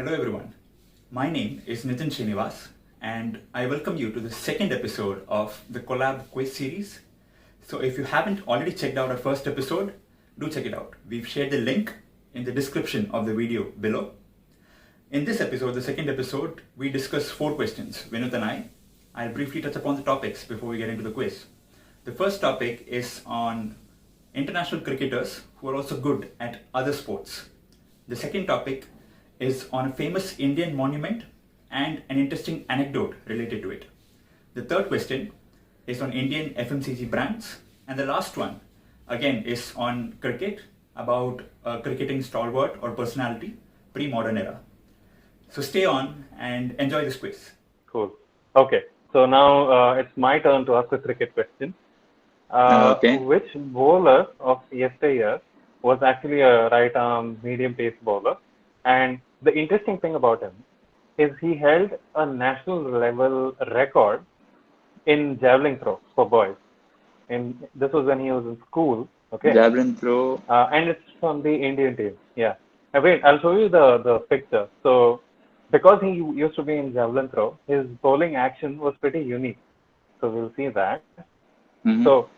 Hello everyone. My name is Nitin and I welcome you to the second episode of the Collab Quiz Series. So if you haven't already checked out our first episode, do check it out. We've shared the link in the description of the video below. In this episode, the second episode, we discuss 4 questions, Vinuth and I. I'll briefly touch upon the topics before we get into the quiz. The first topic is on international cricketers who are also good at other sports. The second topic is on a famous Indian monument and an interesting anecdote related to it. The third question is on Indian FMCG brands. And the last one, again, is on cricket, about a cricketing stalwart or personality, pre-modern era. So stay on and enjoy this quiz. Cool. Okay. So now it's my turn to ask a cricket question. Which bowler of yesteryear was actually a right-arm medium-pace bowler? And the interesting thing about him is he held a national level record in javelin throw for boys. And this was when he was in school. Okay. Javelin throw. And it's from the Indian team. Yeah. Wait, I'll show you the picture. So because he used to be in javelin throw, his bowling action was pretty unique. So we'll see that. Mm-hmm. So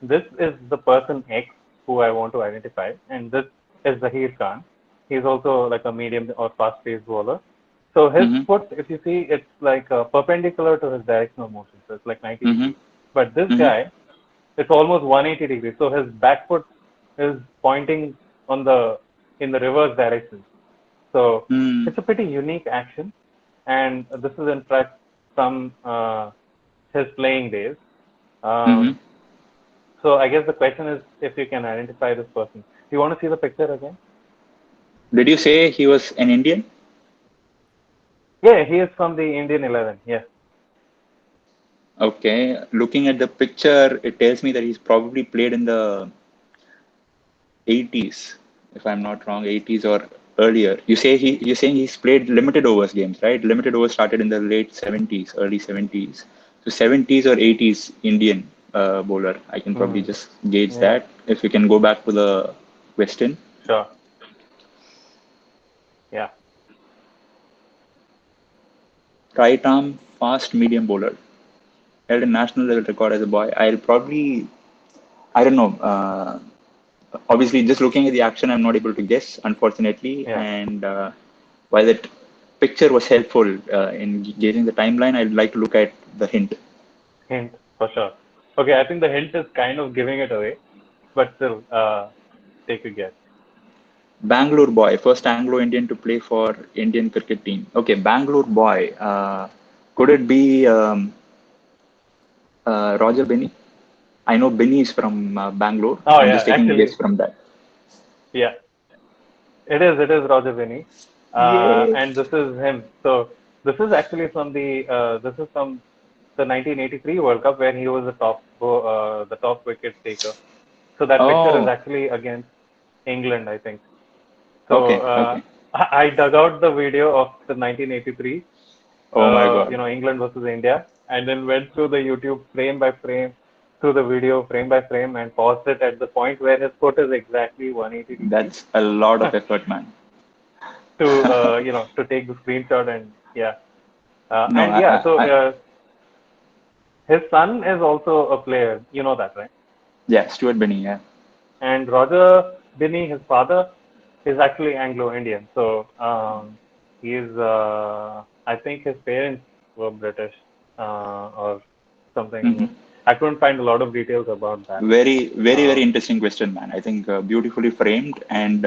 this is the person X who I want to identify, and this is Zahir Khan. He's also like a medium or fast-paced bowler. So his foot, if you see, it's like perpendicular to his direction of motion. So it's like 90 degrees. But this guy, it's almost 180 degrees. So his back foot is pointing in the reverse direction. So it's a pretty unique action. And this is in fact from his playing days. So I guess the question is if you can identify this person. Do you want to see the picture again? Did you say he was an Indian? Yeah, he is from the Indian 11. Yeah. Okay. Looking at the picture, it tells me that he's probably played in the 80s, if I'm not wrong, 80s or earlier. You're saying he's played limited overs games, right? Limited overs started in the late 70s, early 70s. So 70s or 80s Indian bowler. I can probably just gauge that. If you can go back to the question. Sure. Yeah. Right arm fast medium bowler. Held a national level record as a boy. I don't know. Obviously, just looking at the action, I'm not able to guess, unfortunately. Yeah. And while that picture was helpful in gauging the timeline, I'd like to look at the hint. Hint, for sure. Okay, I think the hint is kind of giving it away, but still, take a guess. Bangalore boy, first Anglo-Indian to play for Indian cricket team. Okay, Bangalore boy. Could it be Roger Binney? I know Binney is from Bangalore. I'm just taking a guess from that. Yeah, it is Roger Binney, and this is him. So this is actually from the 1983 World Cup where he was the top wicket taker. So that picture is actually against England, I think. So I dug out the video of the 1983. Oh my God! England versus India, and then went through the YouTube frame by frame, through the video frame by frame, and paused it at the point where his foot is exactly 180 degrees. That's a lot of effort, man. To take the screenshot and his son is also a player. You know that, right? Yeah, Stuart Binney. Yeah. And Roger Binney, his father, is actually Anglo-Indian. So he is. I think his parents were British or something. I couldn't find a lot of details about that. Very interesting question, man. I think beautifully framed, and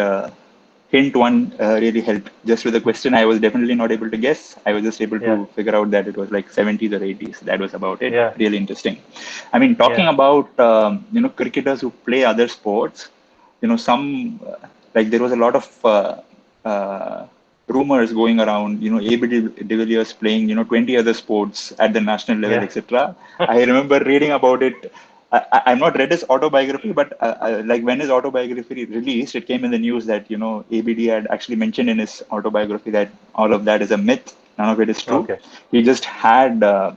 hint one really helped. Just with the question, I was definitely not able to guess. I was just able to figure out that it was like 70s or 80s. That was about it. Yeah. Really interesting. I mean, talking about cricketers who play other sports. Some like there was a lot of rumors going around. A.B. de Villiers playing 20 other sports at the national level, etc. I remember reading about it. I've not read his autobiography, but like when his autobiography released, it came in the news that ABD had actually mentioned in his autobiography that all of that is a myth. None of it is true. Okay. He just had a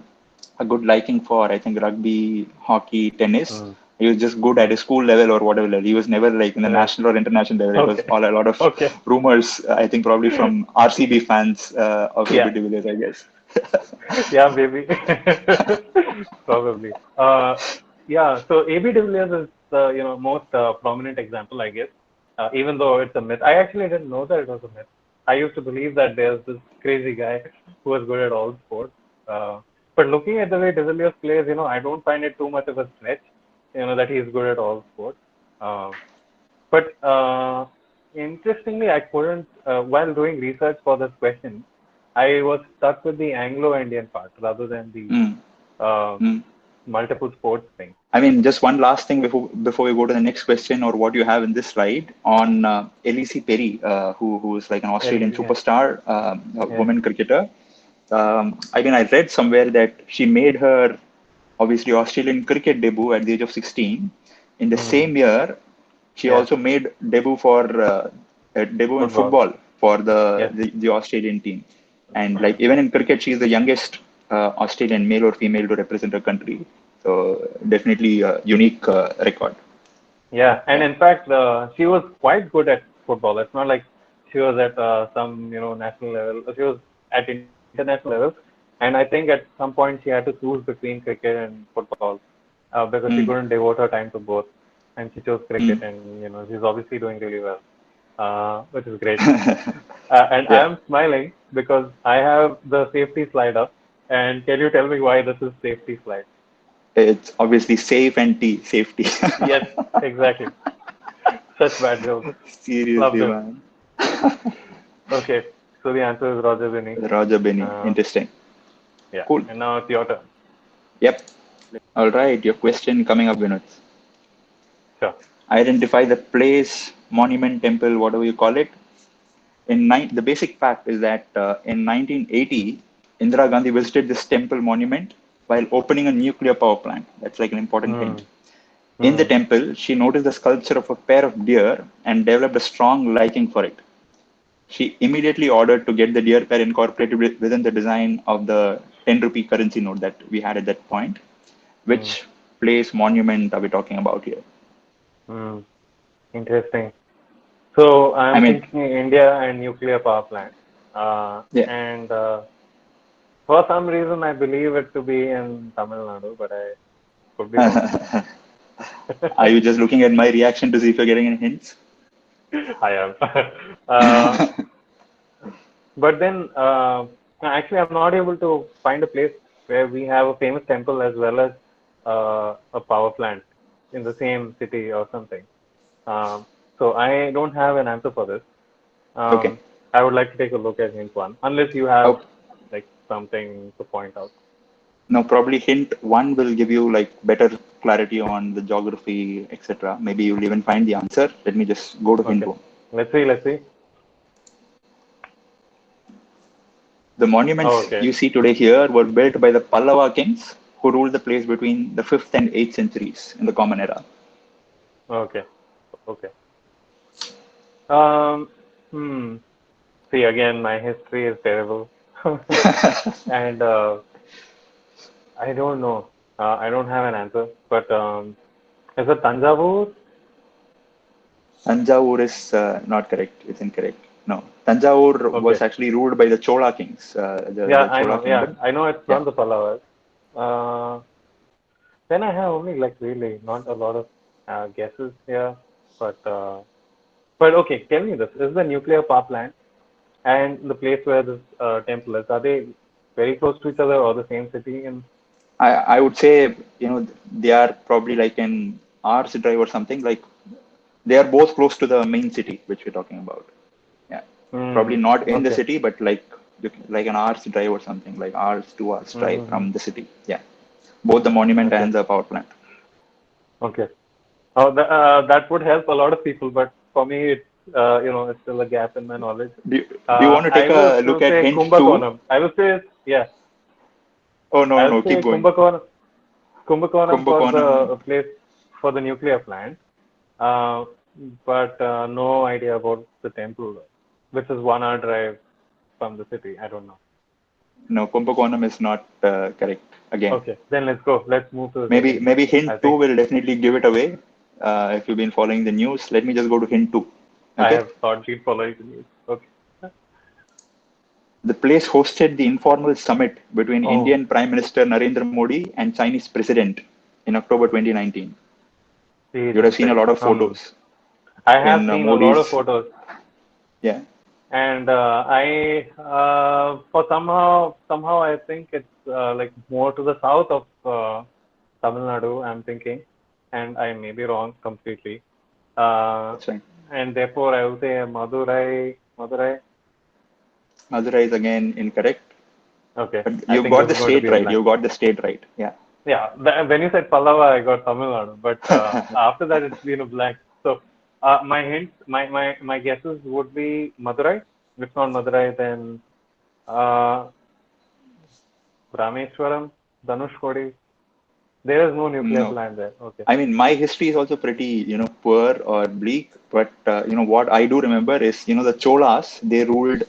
good liking for, I think, rugby, hockey, tennis. He was just good at his school level or whatever level. He was never like in the Right. national or international level. It was Okay. all a lot of Okay. rumors. I think probably from RCB fans of AB Yeah. de Villiers, I guess. Yeah, maybe. Probably. Yeah. So AB de Villiers is the most prominent example, I guess. Even though it's a myth, I actually didn't know that it was a myth. I used to believe that there's this crazy guy who was good at all sports. But looking at the way de Villiers plays, I don't find it too much of a stretch. That he's good at all sports. Uh, but interestingly, I couldn't, while doing research for this question, I was stuck with the Anglo-Indian part rather than Mm, the mm. multiple sports thing. I mean, just one last thing before we go to the next question or what you have in this slide on Elise Perry, who is like an Australian Yeah, superstar, a yeah. woman cricketer. I mean, I read somewhere that she made her obviously Australian cricket debut at the age of 16. In the Hmm. same year, she Yeah, also made debut in football. football for Yes. the Australian team. And like even in cricket, she's the youngest Australian male or female to represent her country. So definitely a unique record. Yeah, and Yeah. in fact, she was quite good at football. It's not like she was at some national level. She was at international level, and I think at some point she had to choose between cricket and football because she Mm, couldn't devote her time to both, and she chose cricket, mm. and she's obviously doing really well, which is great. And I Yeah. am smiling because I have the safety slide up, and can you tell me why this is safety slide? It's obviously safe and safety. Yes, exactly. Such bad jokes. Love Seriously, them. man. Okay, so the answer is Roger Binny. Roger Benny. Uh, Interesting. yeah, Cool. and now it's your turn. Yep. All right. Your question coming up, Vinuth. Sure. Identify the place, monument, temple, whatever you call it. The basic fact is that in 1980, Indira Gandhi visited this temple monument while opening a nuclear power plant. That's like an important hint. Hmm. In the Hmm. temple, she noticed the sculpture of a pair of deer and developed a strong liking for it. She immediately ordered to get the deer pair incorporated within the design of the 10 rupee currency note that we had at that point. Hmm. Which place, monument are we talking about here? Hmm. Interesting. So I I'm mean, thinking India and nuclear power plant. yeah. And for some reason, I believe it to be in Tamil Nadu, but I could be wrong. Are you just looking at my reaction to see if you're getting any hints? I am. uh, but then, actually, I'm not able to find a place where we have a famous temple as well as a power plant in the same city or something. Um, so I don't have an answer for this. Okay. I would like to take a look at hint one, unless you have Okay. like something to point out. Now, probably hint one will give you like better clarity on the geography, etc. Maybe you'll even find the answer. Let me just go to hint Okay, one. let's see. Let's see. The Oh, monuments okay, you see today here were built by the Pallava kings who ruled the place between the 5th and 8th centuries in the Common Era. okay, okay. Um, hmm. See, again, my history is terrible, and I don't know. I don't have an answer. But is it Tanjavur? Tanjavur is not correct. It's incorrect. No, Tanjavur was Okay. actually ruled by the Chola kings, Yeah, the I Chola know. Yeah, kingdom. I know it's Yeah. from the Pallavas. Uh, then I have only like really not a lot of guesses here, but okay. Tell me this: is the nuclear power plant and the place where this temple is, are they very close to each other or the same city? And I would say, they are probably like an hour's drive or something. Like they are both close to the main city, which we're talking about. Yeah. Probably hmm, not in the okay. city, but like an hour's drive or something, like hours, 2 hours drive Mm-hmm. from the city. Yeah. Both the monument Okay. and the power plant. Okay. Oh, that would help a lot of people, but for me, it's it's still a gap in my knowledge. Do you want to take I will a still look at say hint two? Kumbakonam. I will say yeah. Oh, no, I will no, keep say going. Kumbakonam for Kumbakonam. the place for the nuclear plant. Uh, but no idea about the temple, which is 1 hour drive from the city. I don't know. No, Kumbakonam is not correct again. Okay, then let's go. Let's move to the Maybe second. maybe I hint two think will definitely give it away. If you've been following the news, let me just go to hint two. I Okay. have thought you'd follow the news. Okay. The place hosted the informal summit between Oh, Indian Prime Minister Narendra Modi and Chinese President in October 2019. wait You would one have seen a lot second. of photos I have in seen a lot of Modi's. photos, Yeah, and I for somehow I think it's like more to the south of Tamil Nadu. I'm thinking, and I may be wrong completely. Uh, that's fine. and therefore I would say Madurai. Madurai. Madurai is again incorrect. Okay, But I you think got this the is going to state be a right. blank. You got the state right. Yeah. Yeah, when you said Pallava, I got Tamil Nadu, but after that it's been a blank. So my hints, my guesses would be Madurai. If not Madurai, then uh, Rameswaram, Dhanushkodi. There is no nuclear No. plant there. Okay. I mean, my history is also pretty, poor or bleak. But what I do remember is, the Cholas, they ruled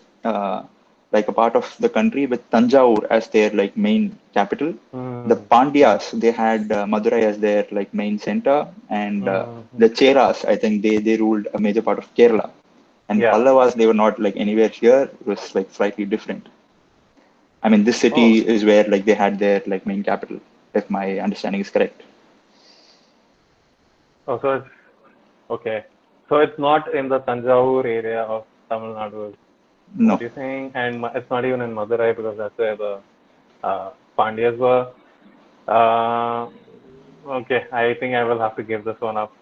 like a part of the country with Tanjore as their like main capital. The Hmm. Hmm. Pandyas, they had Madurai as their like main center, and Hmm. the Cheras, I think they ruled a major part of Kerala. And Yeah. Pallavas, they were not like anywhere here. It was like slightly different. I mean, this city Oh. is where like they had their like main capital, if my understanding is correct. Oh, so it's okay. So it's not in the Tanjavur area of Tamil Nadu, is what No. you're saying, and it's not even in Madurai because that's where the Pandyas were. Uh, okay, I think I will have to give this one up.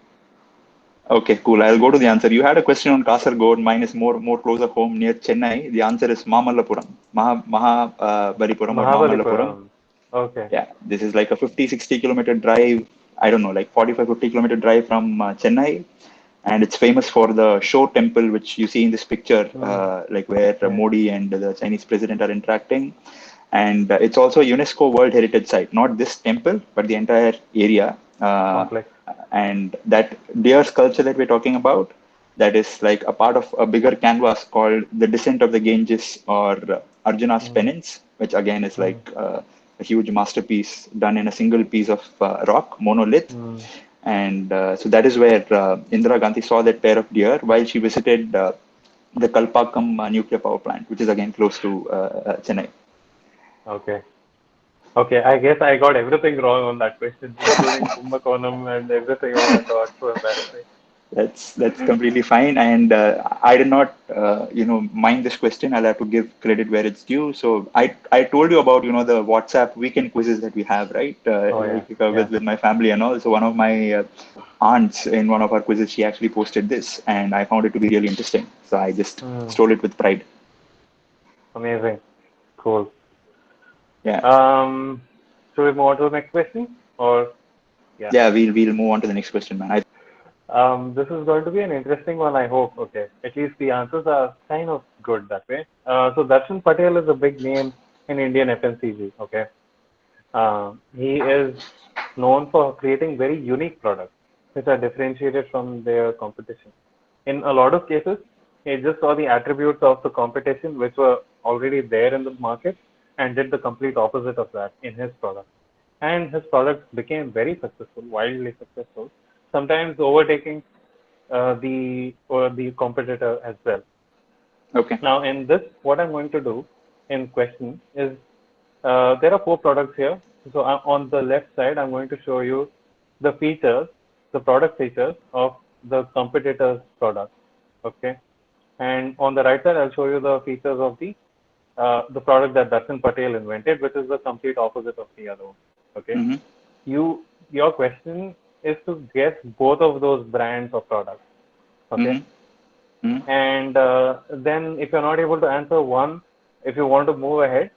Okay, cool. I'll go to the answer. You had a question on Kasargod. Mine is more closer home near Chennai. The answer is Mamallapuram. Balipuram or Mamallapuram. Mahabalipuram. Okay. Yeah, this is like a 50-60 kilometer drive. I don't know, like 45-50 kilometer drive from Chennai. And it's famous for the Show Temple, which you see in this picture, Hmm. like where Yeah. Modi and the Chinese president are interacting. And it's also a UNESCO World Heritage Site, not this temple, but the entire area. Complex. And that deer sculpture that we're talking about, that is like a part of a bigger canvas called The Descent of the Ganges or Arjuna's Hmm. Penance, which again is Hmm. like a huge masterpiece done in a single piece of rock, monolith. Hmm. And so that is where Indira Gandhi saw that pair of deer while she visited the Kalpakkam nuclear power plant, which is again close to Chennai. Okay. Okay. I guess I got everything wrong on that question, including Kumbakonam and everything. Oh my God, so embarrassing. That's completely fine, and I did not mind this question. I'll have to give credit where it's due. So I told you about the WhatsApp weekend quizzes that we have, right? Oh yeah. Like Yeah. with my family and all. So one of my aunts in one of our quizzes, she actually posted this, and I found it to be really interesting. So I just Hmm. stole it with pride. Amazing. Cool. Yeah, Um, should we move on to the next question? Or yeah. yeah. We'll move on to the next question, man. This is going to be an interesting one, I hope. Okay. At least the answers are kind of good that way. So Darshan Patel is a big name in Indian FMCG. Okay. He is known for creating very unique products which are differentiated from their competition. In a lot of cases, he just saw the attributes of the competition which were already there in the market and did the complete opposite of that in his product. And his products became very successful, wildly successful, sometimes overtaking the competitor as well. Okay. Now, in this, what I'm going to do in question is there are four products here. So on the left side, I'm going to show you the features, the product features of the competitor's product. Okay. And on the right side, I'll show you the features of the product that Darshan Patel invented, which is the complete opposite of the other one. Okay. Mm-hmm. Your question is to guess both of those brands of products. Okay. Mm-hmm. Mm-hmm. And then if you're not able to answer one, if you want to move ahead,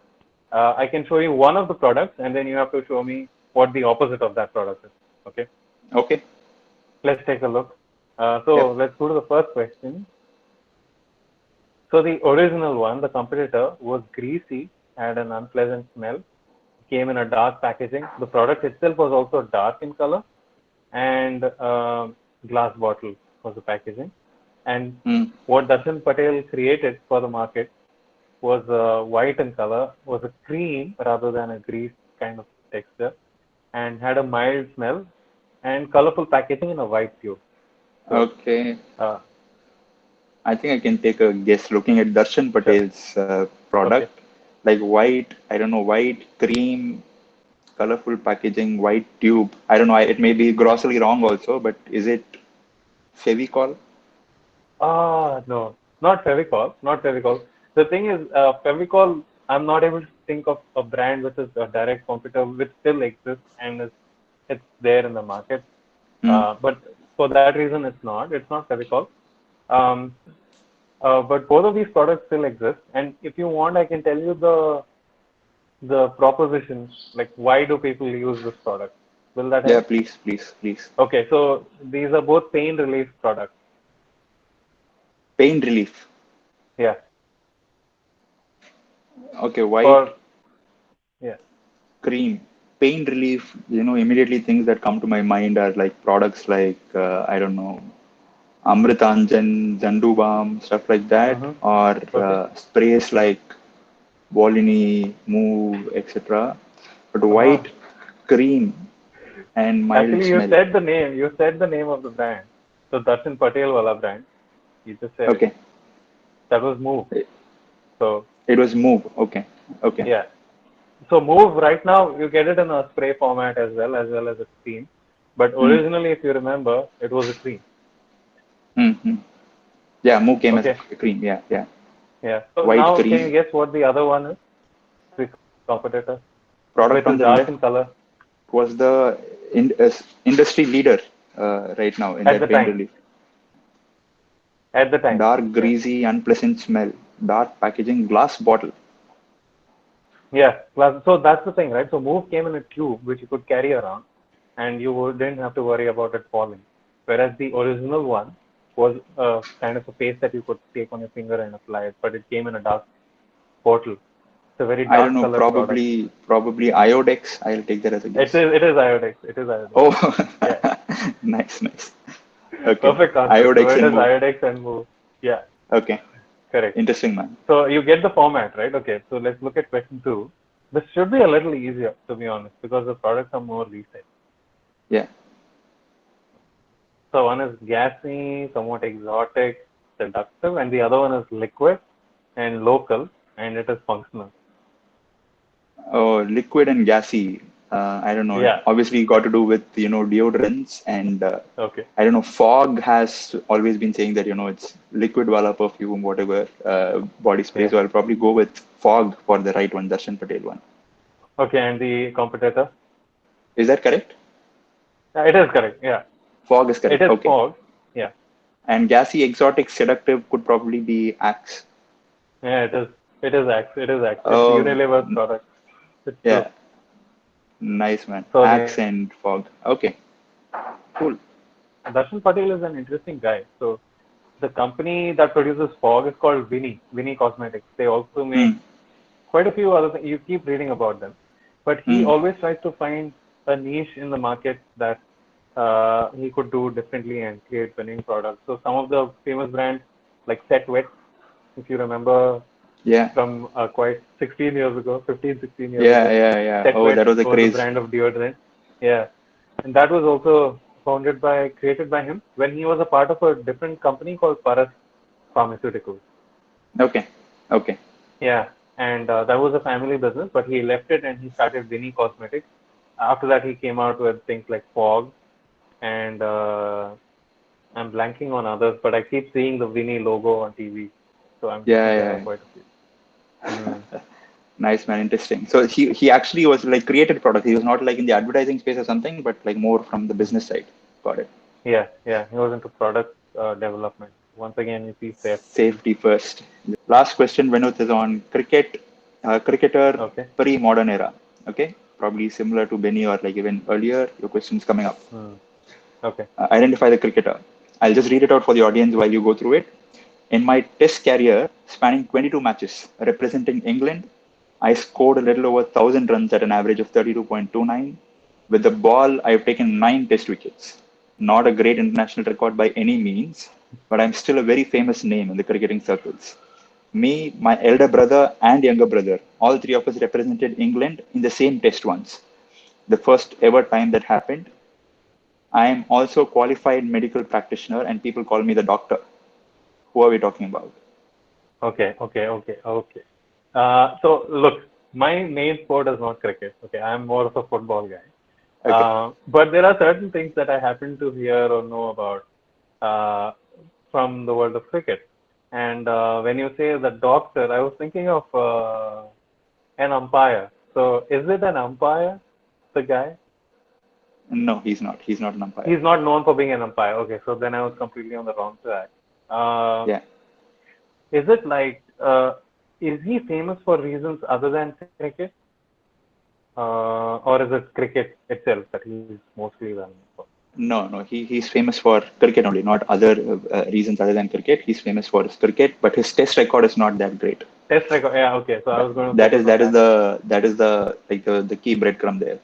I can show you one of the products, and then you have to show me what the opposite of that product is. Okay. Okay. Let's take a look. So Yep. let's go to the first question. So the original one, the competitor, was greasy, had an unpleasant smell, came in a dark packaging. The product itself was also dark in color, and glass bottle was the packaging. And Mm. what Darshan Patel created for the market was white in color, was a cream rather than a grease kind of texture, and had a mild smell and colorful packaging in a white tube. So, Okay. uh, I think I can take a guess looking at Darshan sure. Patel's Okay. product. Like white, I don't know, white, cream, colorful packaging, white tube. I don't know, it may be grossly wrong also, but is it Fevicol? No, not Fevicol, not Fevicol. The thing is, Fevicol, I'm not able to think of a brand which is a direct competitor, which still exists and it's there in the market. Hmm. But for that reason, it's not. It's not Fevicol. Um, but both of these products still exist. And if you want, I can tell you the proposition, like why do people use this product? Will that Yeah, help? please, please, please. Okay, so these are both pain relief products. Pain relief. Yeah. Okay, white, For yeah. cream. Pain relief, immediately things that come to my mind are like products like, I don't know, Amritanjan, Zandu Balm, stuff like that, Mm-hmm. or Okay. sprays like Volini, Move, etc. But Uh-huh. white, cream, and mild Actually, you smell. said the name. You said the name of the brand. So Darshan Patel wala brand. You just said it. Okay, That was Move. it, So it was Move. Okay, okay. yeah. So Move right now you get it in a spray format as well as a cream. But Hmm. originally, if you remember, it was a cream. Hmm. Hmm. Yeah, Move came as Okay. a cream. Yeah, yeah. Yeah. So White now can you cream. guess what the other one is? The competitor, Product which on is the dark left in color was the industry leader right now in at the that pain time. relief. At the time. Dark, Yeah. greasy, unpleasant smell. Dark packaging, glass bottle. Yeah. So that's the thing, right? So Move came in a tube which you could carry around, and you didn't have to worry about it falling. Whereas the original one was kind of a paste that you could take on your finger and apply it, but it came in a dark bottle. It's a very I don't dark know, colored product. probably Iodex. I'll take that as a guess. It is Iodex. It is Iodex. Oh, Yeah. nice, nice. Okay, Perfect answer. So Iodex it and is Move. Iodex and Move. Yeah. Okay, Correct. interesting, man. So you get the format, right? Okay. So let's look at question two. This should be a little easier, to be honest, because the products are more recent. Yeah. So one is gassy, somewhat exotic, seductive, and the other one is liquid and local, and it is functional. Oh, liquid and gassy. I don't know. Yeah. Obviously, got to do with deodorants and Okay. I don't know. Fog has always been saying that it's liquid wala perfume, whatever body spray. Yeah. So I'll probably go with Fog for the right one, Darshan Patel one. Okay. And the competitor? Is that correct? It is correct. Yeah. Fog is It correct. is Okay. fog. Yeah. And gassy, exotic, seductive could probably be Axe. Yeah. It is. It is Axe. It is Axe. It's Oh, Unilever's product. It's true. yeah. Nice, man. So the Axe and Fog. Okay. Cool. Darshan Patel is an interesting guy. So the company that produces fog is called Vinny Cosmetics. They also Hmm. make quite a few other things. You keep reading about them, but he Hmm. always tries to find a niche in the market that he could do differently and create winning products. So some of the famous brands like Set Wet, if you remember Yeah. from quite 16 years ago, 15, 16 years Yeah, ago, yeah, yeah. Set Oh, Wet that was a was a craze. brand of deodorant. Yeah, and that was also created by him when he was a part of a different company called Paras Pharmaceuticals. Okay. Okay. Yeah, and that was a family business, but he left it and he started Vinny Cosmetics. After that, he came out with things like Fog, and I'm blanking on others, but I keep seeing the Vinny logo on TV, so I'm guessing there are Yeah, quite a few. Mm. yeah. Nice, man. Interesting. So he actually was like created product. He was not like in the advertising space or something, but like more from the business side. Got it. Yeah, yeah, he was into product development. Once again, you see safety. Safety first. Last question, Vinuth, is on cricket. Cricketer Okay. pre-modern era. Okay, probably similar to Benny or like even earlier. Your question's coming up. Mm. Okay. Identify the cricketer. I'll just read it out for the audience while you go through it. In my test career, spanning 22 matches representing England, I scored a little over 1,000 runs at an average of 32.29. With the ball, I've taken 9 test wickets. Not a great international record by any means, but I'm still a very famous name in the cricketing circles. Me, my elder brother, and younger brother, all three of us represented England in the same test once. The first ever time that happened. I am also a qualified medical practitioner, and people call me the doctor. Who are we talking about? Okay. So look, my main sport is not cricket. Okay, I'm more of a football guy. Okay. But there are certain things that I happen to hear or know about uh, from the world of cricket. And when you say the doctor, I was thinking of an umpire. So is it an umpire, the guy? No, he's not. He's not an umpire. He's not known for being an umpire. Okay, so then I was completely on the wrong track. Uh, Yeah. is it like, is he famous for reasons other than cricket? Or is it cricket itself that he's mostly well known for? No. He's famous for cricket only, not other reasons other than cricket. He's famous for his cricket, but his test record is not that great. Test record. Yeah, okay. So I was going to That focus is on that is that. the like the key breadcrumb there.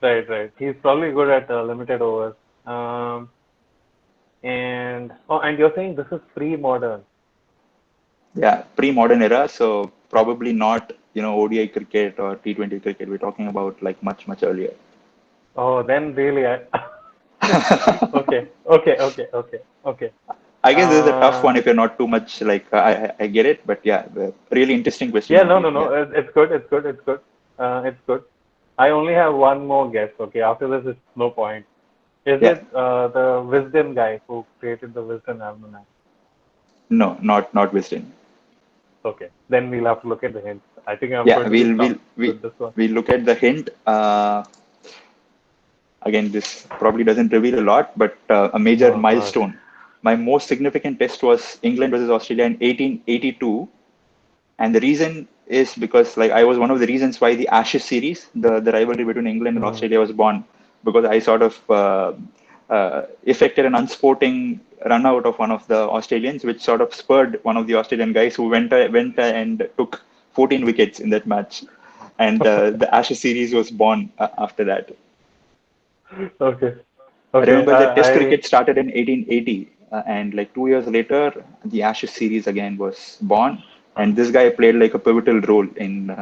Right. He's probably good at limited overs. Um, and you're saying this is pre-modern. Yeah, pre-modern era, so probably not, ODI cricket or T20 cricket. We're talking about like much earlier. Oh, then really, okay. I guess this is a tough Uh, one if you're not too much like I get it, but yeah, really interesting question yeah, no, indeed. no, no. Yeah, It's good. It's good. I only have one more guess. Okay, after this, it's no point. Is yeah. it the Wisdom guy who created the Wisdom Almanac? No, not wisdom. Okay, then we'll have to look at the hints. I think I'm Yeah, going to be we'll stumped we'll we with this one. we look at the hint. Again, this probably doesn't reveal a lot, but a major Oh God. milestone. My most significant test was England versus Australia in 1882, and the reason is because like I was one of the reasons why the Ashes series, the rivalry between England and Hmm. Australia was born, because I sort of effected an unsporting run out of one of the Australians, which sort of spurred one of the Australian guys who went and took 14 wickets in that match, and the Ashes series was born after that. Okay. I Okay. remember that Test I cricket started in 1880, and like 2 years later, the Ashes series again was born, and this guy played like a pivotal role in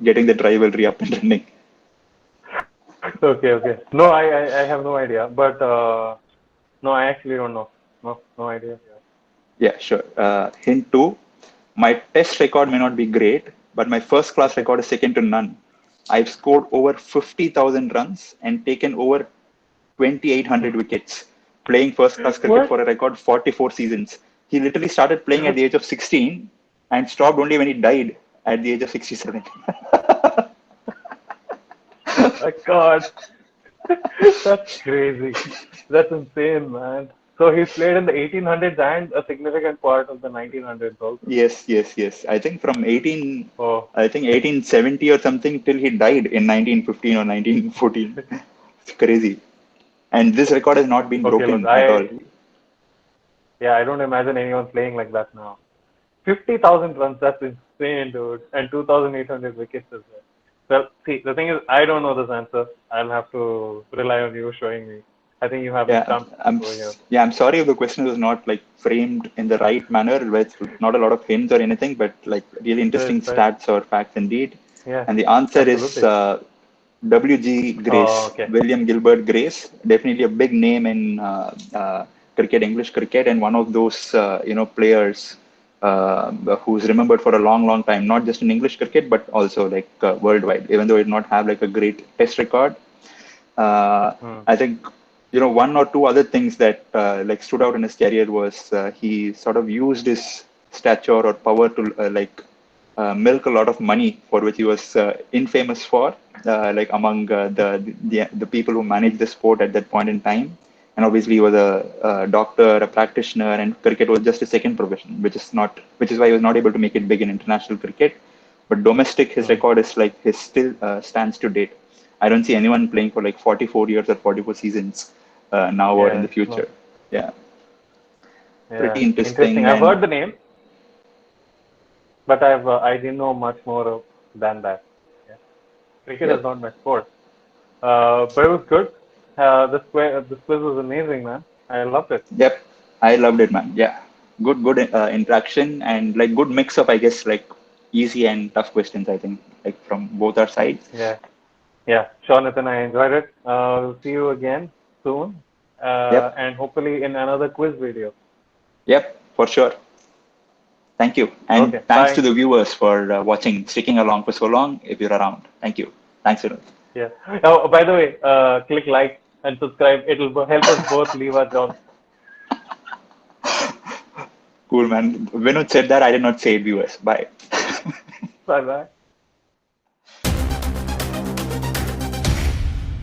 getting that rivalry up and running. okay. No, I have no idea. But no, I actually don't know. No idea. Yeah, sure. Hint two: my Test record may not be great, but my first class Okay. record is second to none. I've scored over 50,000 runs and taken over 2,800 wickets, playing first class cricket What? for a record 44 seasons. He literally started playing at the age of 16 and stopped only when he died at the age of 67. My God. That's crazy. That's insane, man. So he's played in the 1800s and a significant part of the 1900s also. Yes. Oh, I think 1870 or something till he died in 1915 or 1914. It's crazy. And this record has not been okay. Look, broken at all. I don't imagine anyone playing like that now. 50,000 runs, that's insane, dude. And 2,800 wickets as well. Well, see, the thing is, I don't know this answer. I'll have to rely on you showing me. I think you have me Yeah, stumped over here. I'm sorry if the question was not like framed in the right manner with not a lot of hints or anything, but like really Right, interesting right. stats or facts indeed. Yeah, And the answer is absolutely. W.G. Oh, Grace, okay. William Gilbert Grace, definitely a big name in cricket, English cricket, and one of those players who's remembered for a long time, not just in English cricket but also like worldwide. Even though he did not have like a great Test record, Hmm. I think one or two other things that like stood out in his career was he sort of used his stature or power to milk a lot of money for which he was infamous for, like among the people who managed the sport at that point in time. And obviously, he was a doctor, a practitioner, and cricket was just a second profession, which is why he was not able to make it big in international cricket. But domestic, his Hmm. record is like his still stands to date. I don't see anyone playing for like 44 years or 44 seasons now or in Yeah, the no. future. Yeah, Yeah, pretty interesting. interesting. I've And heard the name, but I didn't know much more than that. Yeah. Cricket is yep, not my sport. But it was good. This quiz was amazing, man. I loved it. yep, I loved it, man. Yeah, good interaction and like good mix of, I guess, like easy and tough questions, I think, like from both our sides. Yeah. Yeah. Sure, Nitin, I enjoyed it. We'll see you again soon. Yep. And hopefully in another quiz video. Yep, for sure. Thank you. And Okay. thanks to Bye. the viewers for watching, sticking along for so long. If you're around, thank you. Thanks, Vinuth. Yeah. Oh, by the way, click like and subscribe. It'll help us both leave our jobs. Cool, man. Vinuth said that. I did not say it, viewers. Bye. Bye bye.